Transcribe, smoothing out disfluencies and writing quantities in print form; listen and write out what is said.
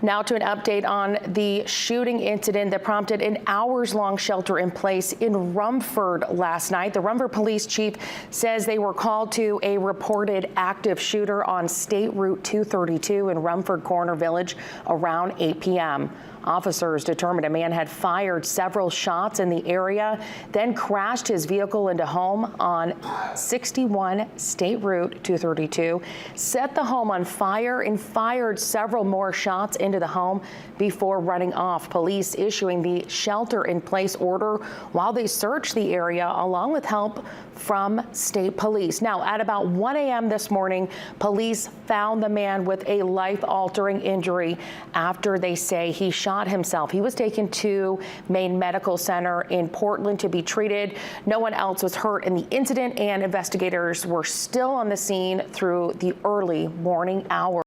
Now to an update on the shooting incident that prompted an hours-long shelter in place in Rumford last night. The Rumford police chief says they were called to a reported active shooter on State Route 232 in Rumford Corner Village around 8 p.m. Officers determined a man had fired several shots in the area, then crashed his vehicle into home on 61 State Route 232, set the home on fire and fired several more shots into the home before running off. Police issuing the shelter-in-place order while they searched the area along with help from state police. Now, at about 1 a.m. this morning, police found the man with a life-altering injury after they say he shot himself. He was taken to Maine Medical Center in Portland to be treated. No one else was hurt in the incident, and investigators were still on the scene through the early morning hours.